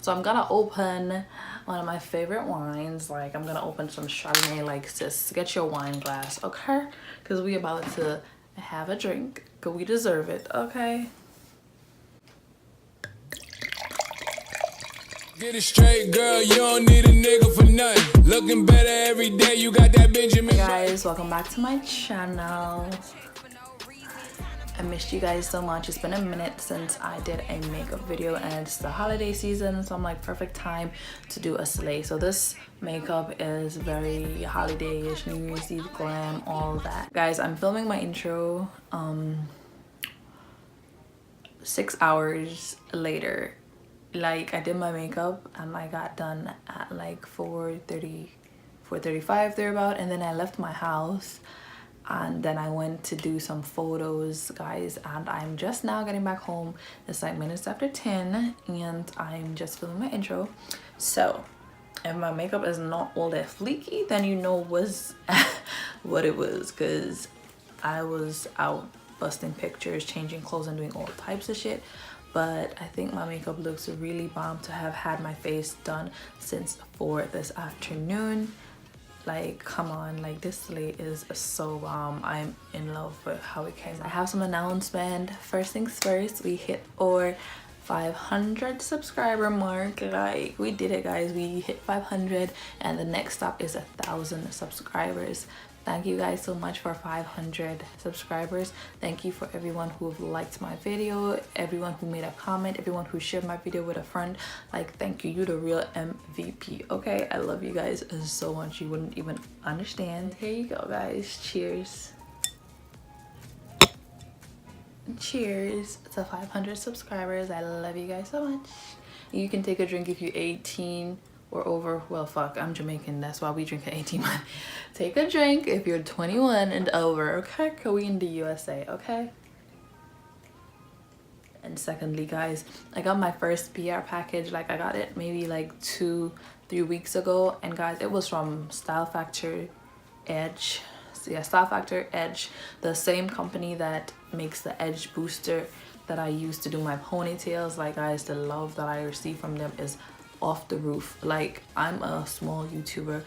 So I'm gonna open one of my favorite wines. Like, I'm gonna open some Chardonnay. Like, sis, get your wine glass, okay? Because we about to have a drink, because we deserve it, okay? Get it straight, girl, you don't need a nigga for nothing. Looking better every day, you got that Benjamin. Hey guys, welcome back to my channel. I missed you guys so much. It's been a minute since I did a makeup video, and it's the holiday season, so I'm like, perfect time to do a slay. So this makeup is very holiday-ish, New Year's Eve glam, all that. Guys, I'm filming my intro 6 hours later. Like, I did my makeup and I got done at like 4:30, 4:35 thereabout, and then I left my house and then I went to do some photos, guys, and I'm just now getting back home. It's like minutes after 10 and I'm just filming my intro. So if my makeup is not all that fleeky, then you know was what it was, because I was out busting pictures, changing clothes, and doing all types of shit. But I think my makeup looks really bomb to have had my face done since 4 this afternoon. Like, come on, like, this slate is so bomb. I'm in love with how it came. I have some announcement. First things first, we hit our 500 subscriber mark. Like, we did it, guys. We hit 500 and the next stop is 1,000 subscribers. Thank you guys so much for 500 subscribers. Thank you for everyone who liked my video, everyone who made a comment, everyone who shared my video with a friend. Like, thank you. You're the real MVP, okay? I love you guys so much. You wouldn't even understand. Here you go, guys. Cheers. Cheers to 500 subscribers. I love you guys so much. You can take a drink if you're 18 or over. Well, fuck, I'm Jamaican, that's why we drink at 18. Take a drink if you're 21 and over, okay? Cause we in the USA, okay? And secondly, guys, I got my first PR package. Like, I got it maybe like 2-3 weeks ago, and guys, it was from Style Factor Edge. So yeah, Style Factor Edge, the same company that makes the Edge Booster that I use to do my ponytails. Like, guys, the love that I receive from them is off the roof. Like, I'm a small YouTuber.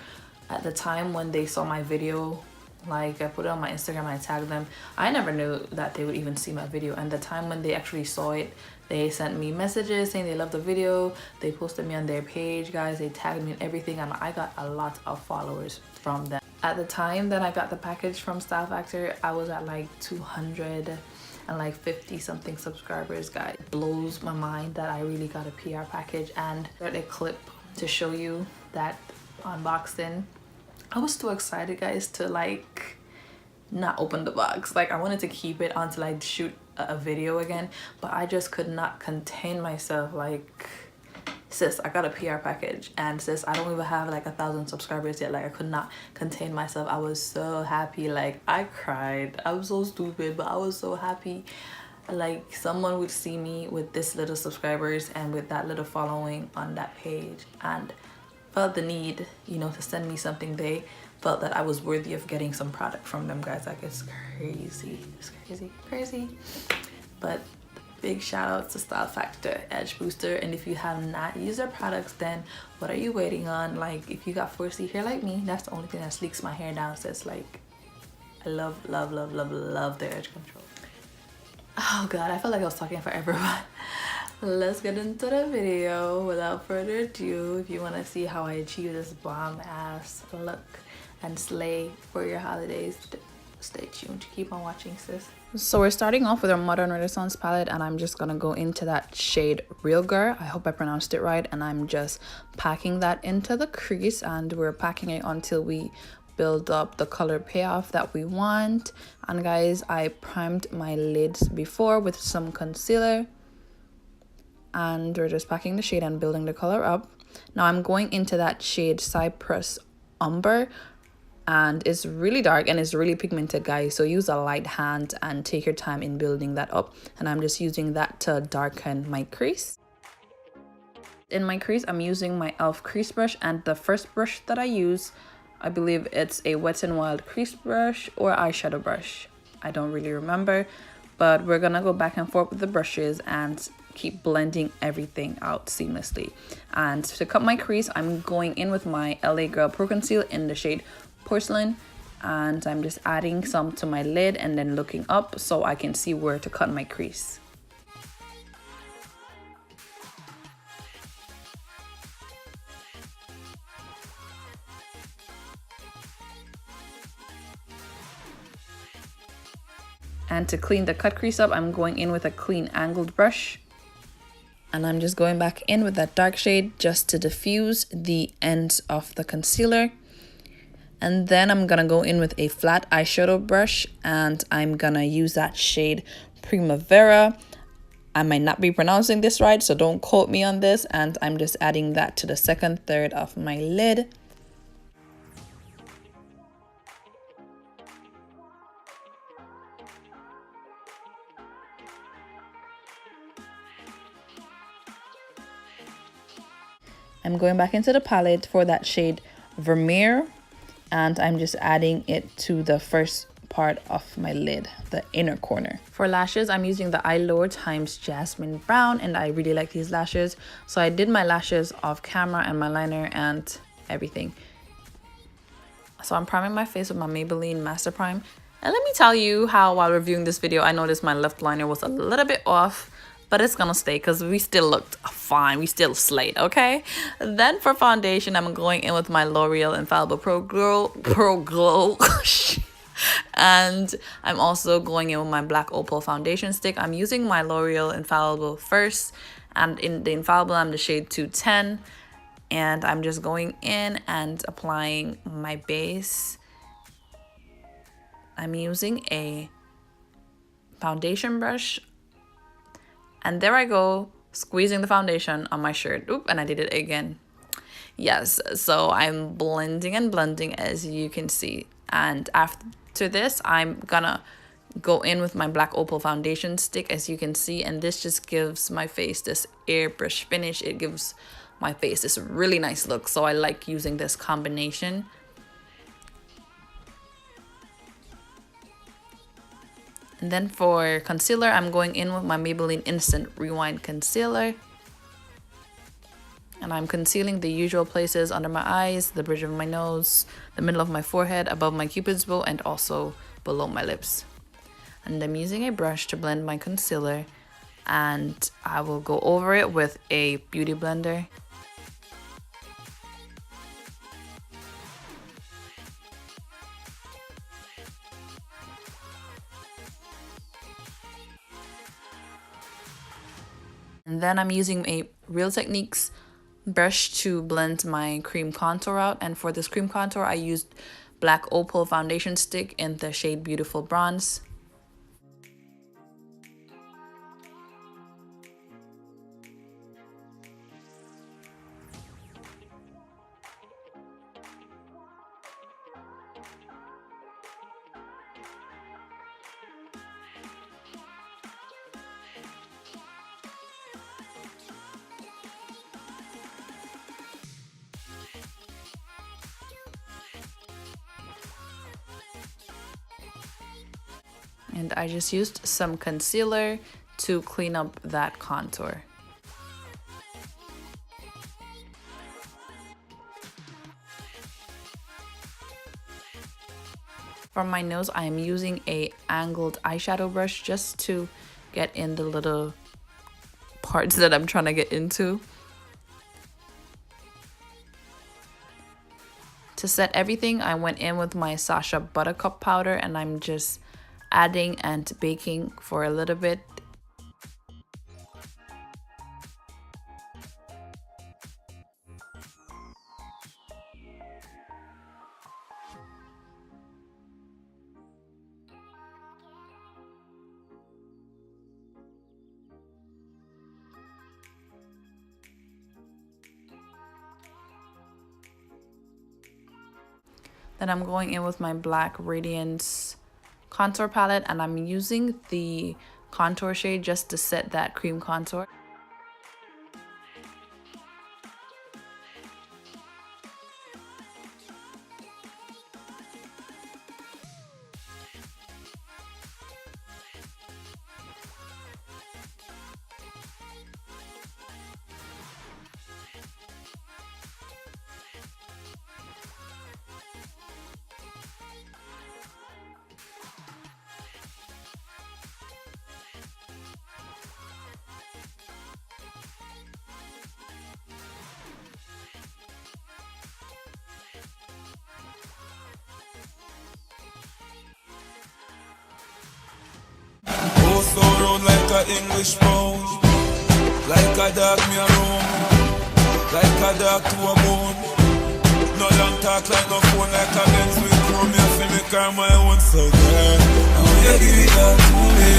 At the time when they saw my video, like, I put it on my Instagram, I tagged them. I never knew that they would even see my video, and the time when they actually saw it, they sent me messages saying they loved the video. They posted me on their page, guys. They tagged me and everything, and I got a lot of followers from them. At the time that I got the package from Style Factor, I was at like 250 something subscribers, guys. It blows my mind that I really got a PR package. And a clip to show you that unboxing. I was too excited, guys, to like not open the box. Like, I wanted to keep it until I shoot a video again, but I just could not contain myself. Like, sis, I got a PR package, and sis, I don't even have like 1,000 subscribers yet. Like, I could not contain myself. I was so happy. Like, I cried. I was so stupid, but I was so happy. Like, someone would see me with this little subscribers and with that little following on that page and felt the need, you know, to send me something. They felt that I was worthy of getting some product from them, guys. Like, it's crazy. It's crazy. But big shout out to Style Factor Edge Booster. And if you have not used their products, then what are you waiting on? Like, if you got 4C hair like me, that's the only thing that sleeks my hair down. So it's like, I love their edge control. Oh god, I felt like I was talking forever, but let's get into the video. Without further ado, if you want to see how I achieve this bomb ass look and slay for your holidays, stay tuned. Keep on watching, sis. So we're starting off with our Modern Renaissance palette, and I'm just gonna go into that shade Real Girl. I hope I pronounced it right. And I'm just packing that into the crease, and we're packing it until we build up the color payoff that we want. And guys, I primed my lids before with some concealer, and we're just packing the shade and building the color up. Now I'm going into that shade Cypress Umber, and it's really dark and it's really pigmented, guys, so use a light hand and take your time in building that up. And I'm just using that to darken my crease. In my crease, I'm using my e.l.f. crease brush, and the first brush that I use, I believe it's a Wet n Wild crease brush or eyeshadow brush. I don't really remember, but we're gonna go back and forth with the brushes and keep blending everything out seamlessly. And to cut my crease, I'm going in with my LA Girl Pro Conceal in the shade Porcelain, and I'm just adding some to my lid and then looking up so I can see where to cut my crease. And to clean the cut crease up, I'm going in with a clean angled brush. And I'm just going back in with that dark shade just to diffuse the ends of the concealer. And then I'm gonna go in with a flat eyeshadow brush, and I'm gonna use that shade Primavera. I might not be pronouncing this right, so don't quote me on this. And I'm just adding that to the second third of my lid. I'm going back into the palette for that shade Vermeer, and I'm just adding it to the first part of my lid, the inner corner. For lashes, I'm using the Eyelure times Jasmine Brown, and I really like these lashes. So I did my lashes off camera and my liner and everything. So I'm priming my face with my Maybelline Master Prime. And let me tell you how, while reviewing this video, I noticed my left liner was a little bit off, but it's gonna stay because we still looked fine. We still slayed, okay? Then for foundation, I'm going in with my L'Oreal Infallible Pro Glow. And I'm also going in with my Black Opal foundation stick. I'm using my L'Oreal Infallible first, and in the Infallible, I'm the shade 210. And I'm just going in and applying my base. I'm using a foundation brush. And there I go, squeezing the foundation on my shirt. Oop, and I did it again. Yes, so I'm blending and blending, as you can see. And after this, I'm gonna go in with my Black Opal foundation stick, as you can see. And this just gives my face this airbrush finish. It gives my face this really nice look. So I like using this combination. And then for concealer, I'm going in with my Maybelline Instant Rewind Concealer. And I'm concealing the usual places under my eyes, the bridge of my nose, the middle of my forehead, above my cupid's bow, and also below my lips. And I'm using a brush to blend my concealer, and I will go over it with a beauty blender. And then I'm using a Real Techniques brush to blend my cream contour out. And for this cream contour, I used Black Opal foundation stick in the shade Beautiful Bronze. And I just used some concealer to clean up that contour. For my nose, I am using a angled eyeshadow brush just to get in the little parts that I'm trying to get into. To set everything, I went in with my Sasha Buttercup powder, and I'm just adding and baking for a little bit. Then I'm going in with my Black Radiance contour palette, and I'm using the contour shade just to set that cream contour. road like a English pound. Like a dog me around. Like a dog to a bone. No long talk like no phone. Like a Benz with chrome. Me feel me car my own. So girl, I want you give it all to me.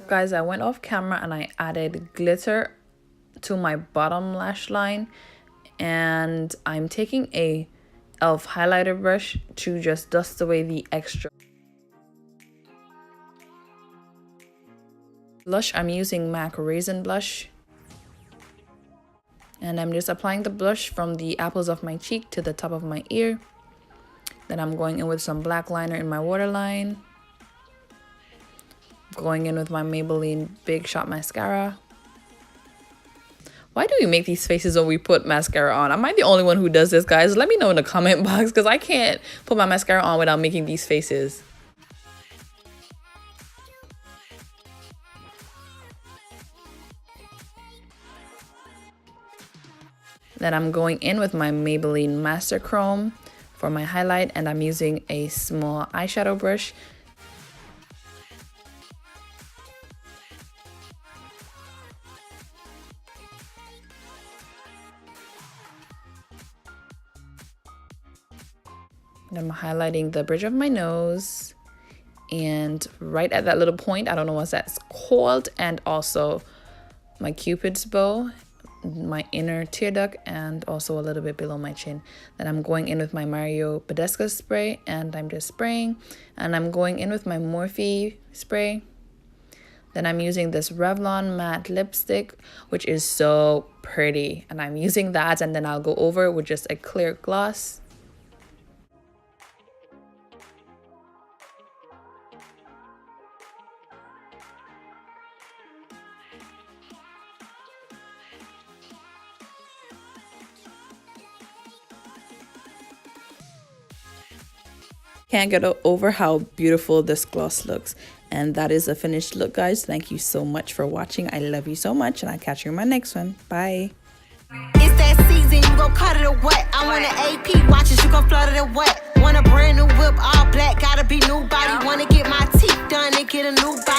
Guys, I went off camera and I added glitter to my bottom lash line. And I'm taking a e.l.f. highlighter brush to just dust away the extra. Blush, I'm using MAC Raisin Blush. And I'm just applying the blush from the apples of my cheek to the top of my ear. Then I'm going in with some black liner in my waterline. Going in with my Maybelline Big Shot Mascara. Why do we make these faces when we put mascara on? Am I the only one who does this, guys? Let me know in the comment box because I can't put my mascara on without making these faces. Then I'm going in with my Maybelline Master Chrome for my highlight, and I'm using a small eyeshadow brush. And I'm highlighting the bridge of my nose and right at that little point, I don't know what that's called, and also my Cupid's bow, my inner tear duct, and also a little bit below my chin. Then I'm going in with my Mario Badescu spray, and I'm just spraying. And I'm going in with my Morphe spray. Then I'm using this Revlon matte lipstick, which is so pretty, and I'm using that, and then I'll go over with just a clear gloss. Can't get over how beautiful this gloss looks. And that is the finished look, guys. Thank you so much for watching. I love you so much, and I'll catch you in my next one. Bye. It's that season, you gon' cut it or what? I want an AP watches, you gon' flood it or what? Want a brand new whip, all black, gotta be new body. Wanna get my teeth done and get a new body.